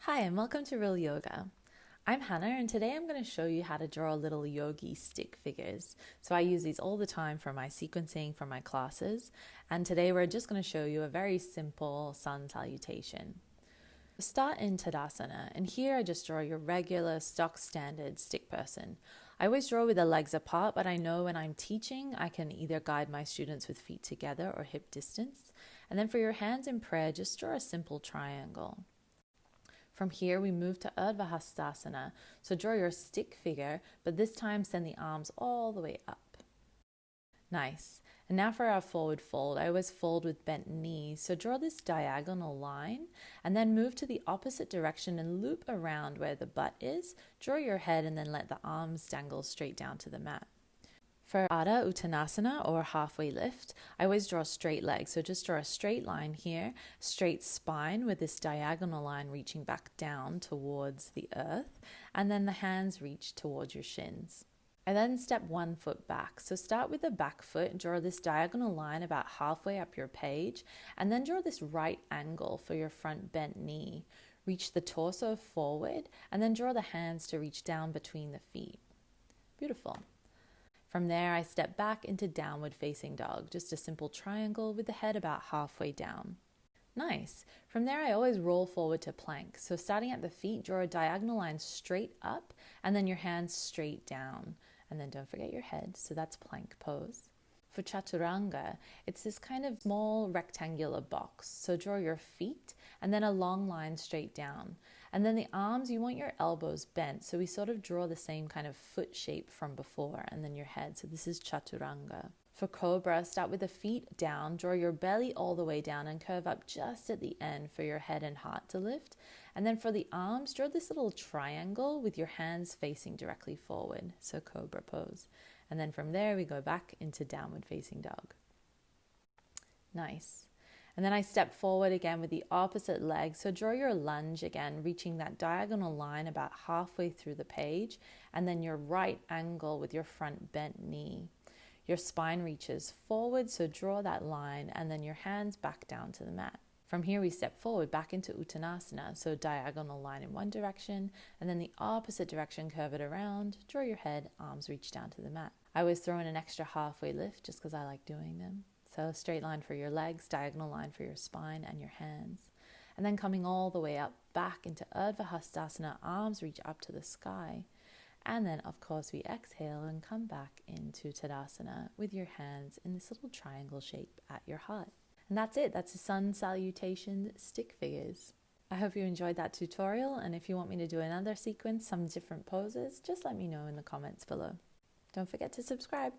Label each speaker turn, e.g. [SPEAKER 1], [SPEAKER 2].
[SPEAKER 1] Hi, and welcome to Real Yoga. I'm Hanna, and today I'm going to show you how to draw little yogi stick figures. So I use these all the time for my sequencing for my classes, and today we're just going to show you a very simple sun salutation. Start in Tadasana, and here I just draw your regular stock standard stick person. I always draw with the legs apart, but I know when I'm teaching, I can either guide my students with feet together or hip distance. And then for your hands in prayer, just draw a simple triangle. From here, we move to Vahasthasana. So draw your stick figure, but this time send the arms all the way up. Nice. And now for our forward fold, I always fold with bent knees. So draw this diagonal line and then move to the opposite direction and loop around where the butt is. Draw your head and then let the arms dangle straight down to the mat. For Uttanasana or halfway lift, I always draw straight legs. So just draw a straight line here, straight spine with this diagonal line reaching back down towards the earth, and then the hands reach towards your shins. I then step 1 foot back. So start with the back foot, draw this diagonal line about halfway up your page, and then draw this right angle for your front bent knee. Reach the torso forward, and then draw the hands to reach down between the feet. Beautiful. From there, I step back into downward facing dog, just a simple triangle with the head about halfway down. Nice. From there, I always roll forward to plank. So starting at the feet, draw a diagonal line straight up and then your hands straight down. And then don't forget your head. So that's plank pose. For Chaturanga, it's this kind of small rectangular box. So draw your feet and then a long line straight down. And then the arms, you want your elbows bent. So we sort of draw the same kind of foot shape from before, and then your head. So this is Chaturanga. For Cobra, start with the feet down, draw your belly all the way down and curve up just at the end for your head and heart to lift. And then for the arms, draw this little triangle with your hands facing directly forward. So Cobra pose. And then from there, we go back into downward facing dog. Nice. And then I step forward again with the opposite leg. So draw your lunge again, reaching that diagonal line about halfway through the page. And then your right angle with your front bent knee. Your spine reaches forward, so draw that line, and then your hands back down to the mat. From here, we step forward back into Uttanasana, so diagonal line in one direction, and then the opposite direction, curve it around, draw your head, arms reach down to the mat. I always throw in an extra halfway lift just because I like doing them. So straight line for your legs, diagonal line for your spine and your hands. And then coming all the way up, back into Vahasthasana, arms reach up to the sky. And then, of course, we exhale and come back into Tadasana with your hands in this little triangle shape at your heart. And that's it. That's the sun salutation stick figures. I hope you enjoyed that tutorial. And if you want me to do another sequence, some different poses, just let me know in the comments below. Don't forget to subscribe.